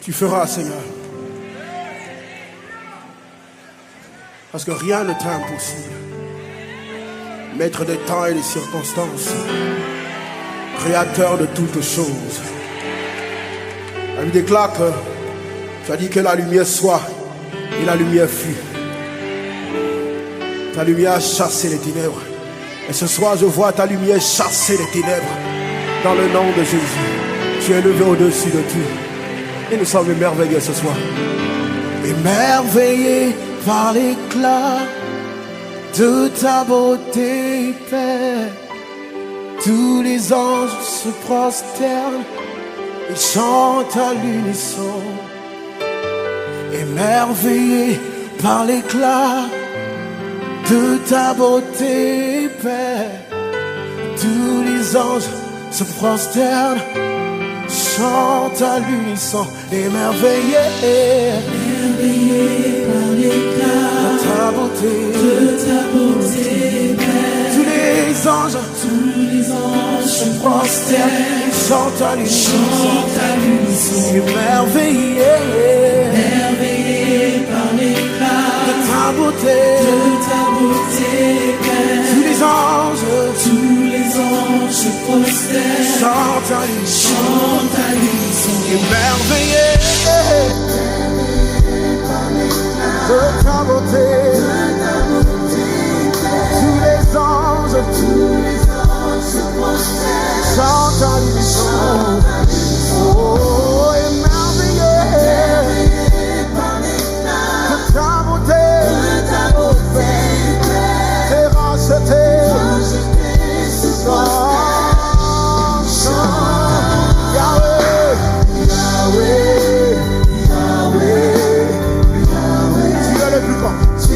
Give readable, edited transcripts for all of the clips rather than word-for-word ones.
Tu feras, Seigneur. Parce que rien ne t'est impossible. Maître des temps et des circonstances, créateur de toutes choses. La Bible déclare que tu as dit que la lumière soit et la lumière fut. Ta lumière a chassé les ténèbres. Et ce soir, je vois ta lumière chasser les ténèbres. Dans le nom de Jésus, tu es levé au-dessus de tout. Et nous sommes émerveillés ce soir. Émerveillés par l'éclat de ta beauté, Père. Tous les anges se prosternent et chantent à l'unisson. Émerveillés par l'éclat de ta beauté, Père. Tous les anges se prosternent, chantent à l'unisson. Émerveillés, émerveillés par l'éclat de ta beauté, Père. tous les anges se prosternent, chantent à l'unisson. Émerveillés, émerveillés par l'éclat de ta beauté, Père. tous les anges se prosternent, chantent à l'unisson. Émerveillés de ta beauté, tous les anges se prosternent, chantent à l'unisson. Oh, émerveillés de ta beauté, t'es racheté. Tu es le plus grand. Tu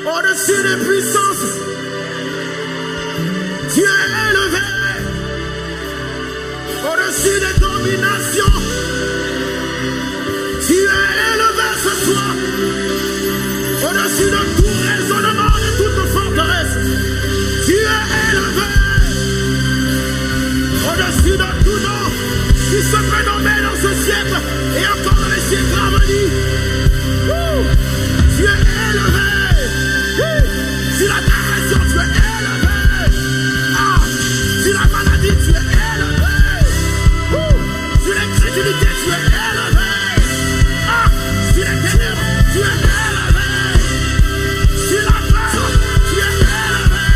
au-dessus des puissances. Tu es élevé au-dessus des dominations. Tu es élevé ce soir au-dessus de tout raisonnement, de toute forteresse. Tu es élevé au-dessus de tout nom qui se peut nommer dans ce siècle et encore dans les siècles à venir. Tu es élevé. Sur la dépression, tu es élevé. Sur la maladie, tu es élevé. Sur l'incrédulité, tu es élevé. Sur les ténèbres, tu es élevé. Sur la peur, tu es élevé.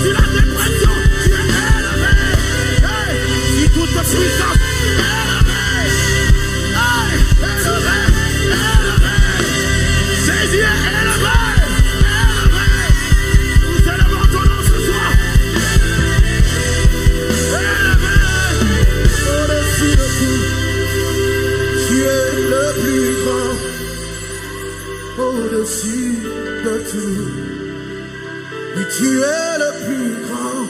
Sur la dépression, tu es élevé. Sur toute puissance, élevé. Élevé, élevé. Jésus est élevé. Au-dessus de tout, oui, tu es le plus grand,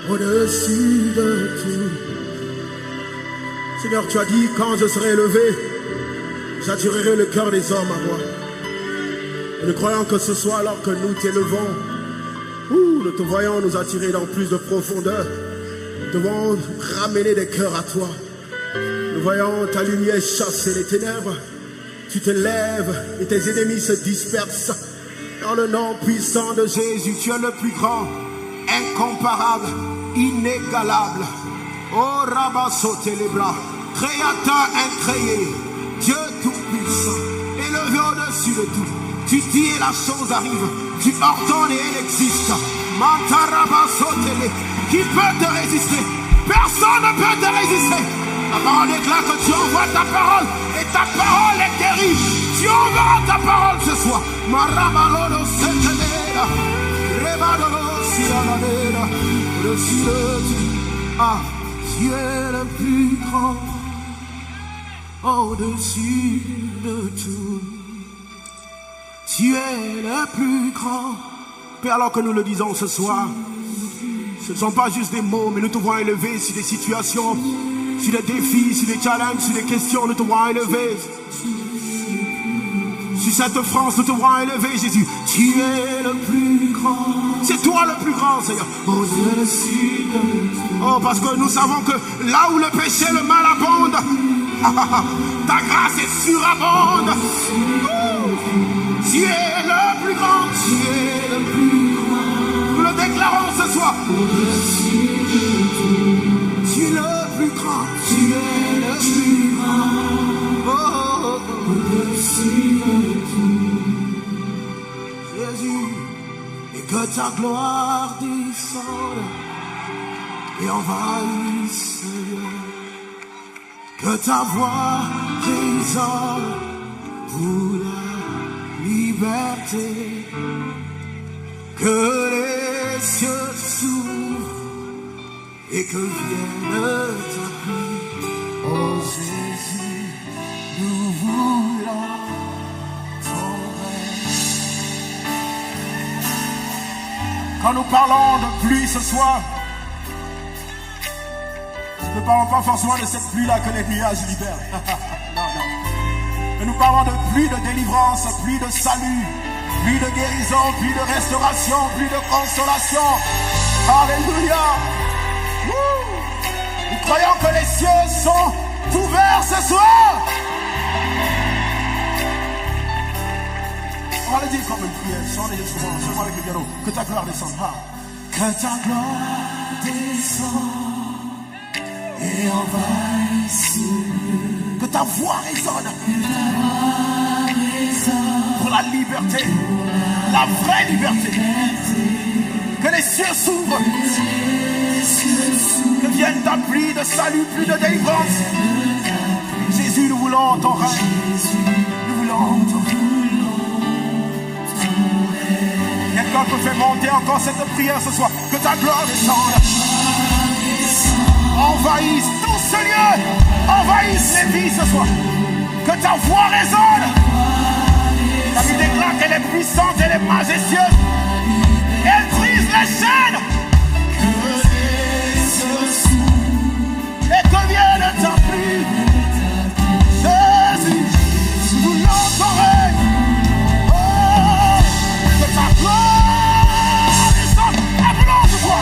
au-dessus de tout. Seigneur, tu as dit, quand je serai élevé, j'attirerai le cœur des hommes à moi. Et nous croyons que ce soit alors que nous t'élevons, nous te voyons nous attirer dans plus de profondeur. Nous devons ramener des cœurs à toi. Nous voyons ta lumière chasser les ténèbres. Tu te lèves et tes ennemis se dispersent. Dans le nom puissant de Jésus, tu es le plus grand, incomparable, inégalable. Oh Rabasote les bras, créateur incréé, Dieu tout-puissant, élevé au-dessus de tout. Tu dis et la chose arrive, tu ordonnes et elle existe. Mantarabasote, qui peut te résister? Personne ne peut te résister. La parole déclare que tu envoies ta parole et ta parole est guérie. Tu envoies ta parole ce soir. Marabalodo setelera, rebadolo sialadera, au-dessus de tout. Tu es le plus grand, au-dessus de tout. Tu es le plus grand. Père, alors que nous le disons ce soir, ce ne sont pas juste des mots, mais nous te voyons élever sur des situations, sur des défis, sur des challenges, sur des questions, nous te voyons élever. Sur cette France, nous te voyons élever, Jésus. Tu es le plus grand. C'est toi le plus grand, Seigneur. Oh, parce que nous savons que là où le péché, le mal abonde, ta grâce est surabonde. Tu es le plus grand. Tu es le plus grand. Nous le déclarons ce soir. Tu es le plus grand. Tu es le plus grand. Au-dessus de tout. Jésus, et que ta gloire descende et envahisse le lieu. Que ta voix résonne pour la liberté. Que les cieux s'ouvrent et que vienne ta pluie. Oh Jésus, nous voulons ton règne. Quand nous parlons de pluie ce soir, nous ne parlons pas forcément de cette pluie-là que les nuages libèrent. Non. Mais nous parlons de pluie de délivrance, pluie de salut, pluie de guérison, pluie de restauration, pluie de consolation. Alléluia. Nous croyons que les cieux sont ouverts ce soir. On va le dire comme une prière, chantez souvent, seulement avec le piano. Que ta gloire descende. Que ta gloire descende et envahisse le lieu. Que ta voix résonne. Pour la liberté, la vraie liberté. Que les cieux s'ouvrent. Que vienne ta pluie de salut, pluie de délivrance. Jésus, nous voulons ton règne. Nous voulons ton règne. Quelqu'un peut faire monter encore cette prière ce soir. Que ta gloire descende. Envahisse tout ce lieu. Envahisse les vies ce soir. Que ta voix résonne. La vie est majestueuse. Elle brise les chaînes. Et que vienne ta pluie. Jésus, nous l'entendrons. Oh, que ta gloire descende. Applaudis-toi.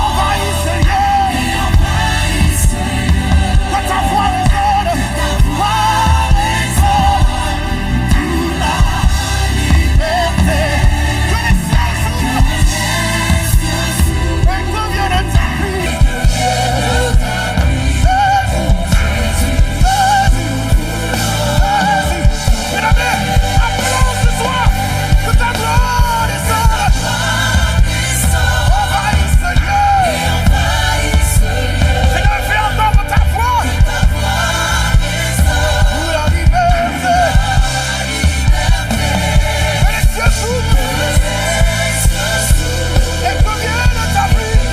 Envahis ce lieu. Que ta voix résonne. Que les cieux s'ouvrent. Et que vienne ta pluie.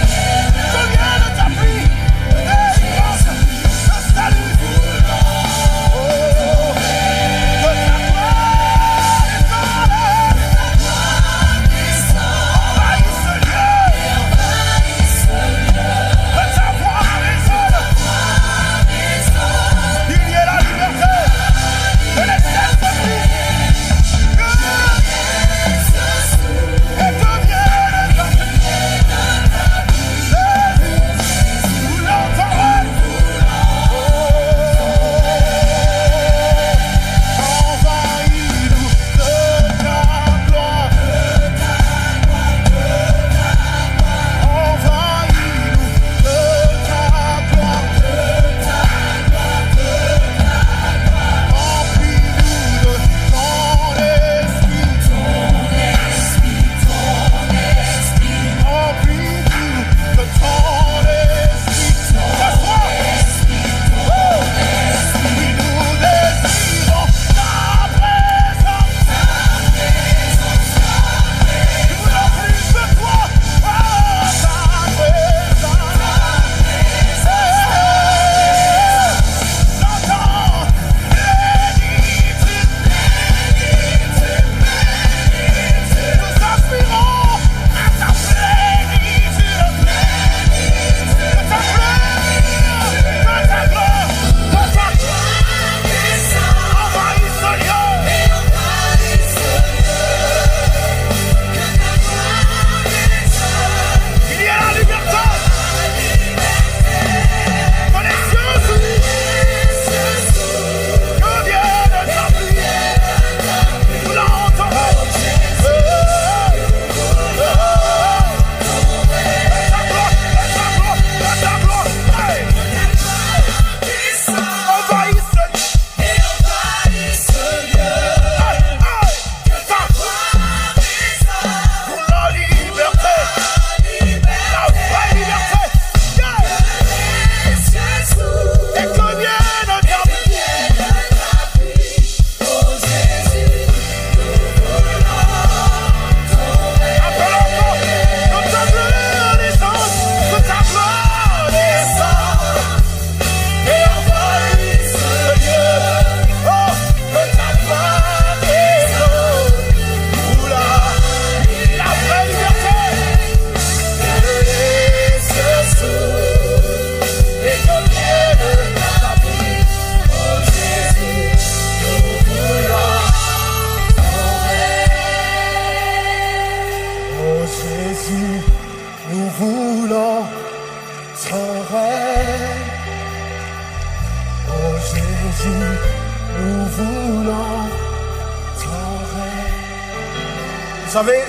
Vous savez,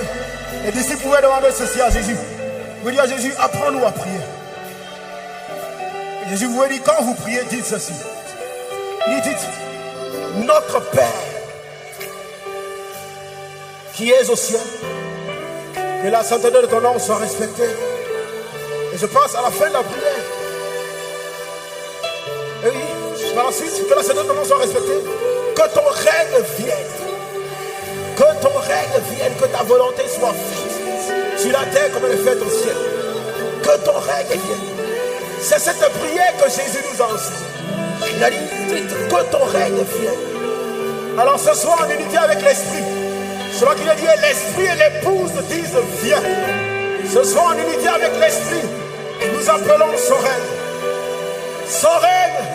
les disciples pouvaient demander ceci à Jésus. Vous dire à Jésus, apprends-nous à prier. Et Jésus vous dit, quand vous priez, dites ceci. Il dit, notre Père, qui es aux cieux, que la sainteté de ton nom soit respectée. Et je pense à la fin de la prière. Et oui, par la suite, que la sainteté de ton nom soit respectée. Que ton règne vienne. Que ton règne vienne, que ta volonté soit faite sur la terre comme elle est faite au ciel. Que ton règne vienne. C'est cette prière que Jésus nous a enseigné. Il a dit, que ton règne vienne. Alors ce soir en unité avec l'Esprit, selon qu'il a dit l'Esprit et l'épouse disent viens. Ce soir en unité avec l'Esprit, nous appelons son règne. Son règne.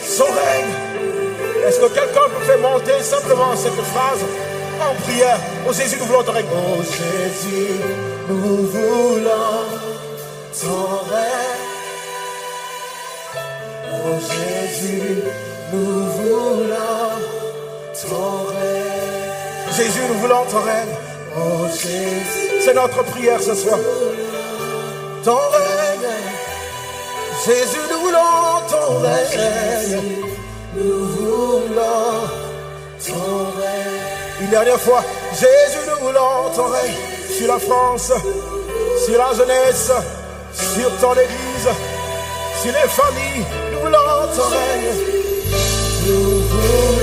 Son règne. Est-ce que quelqu'un peut faire monter simplement cette phrase en prière? Oh Jésus, nous voulons ton règne. Oh Jésus, nous voulons ton règne. Oh Jésus, nous voulons ton règne. Jésus, nous voulons ton règne. Oh Jésus, c'est notre prière ce soir. Ton règne. Jésus, nous voulons ton règne. Nous voulons ton règne. Une dernière fois, Jésus, nous voulons ton règne sur la France, sur la jeunesse, sur ton église, sur les familles. Nous voulons ton règne. Nous voulons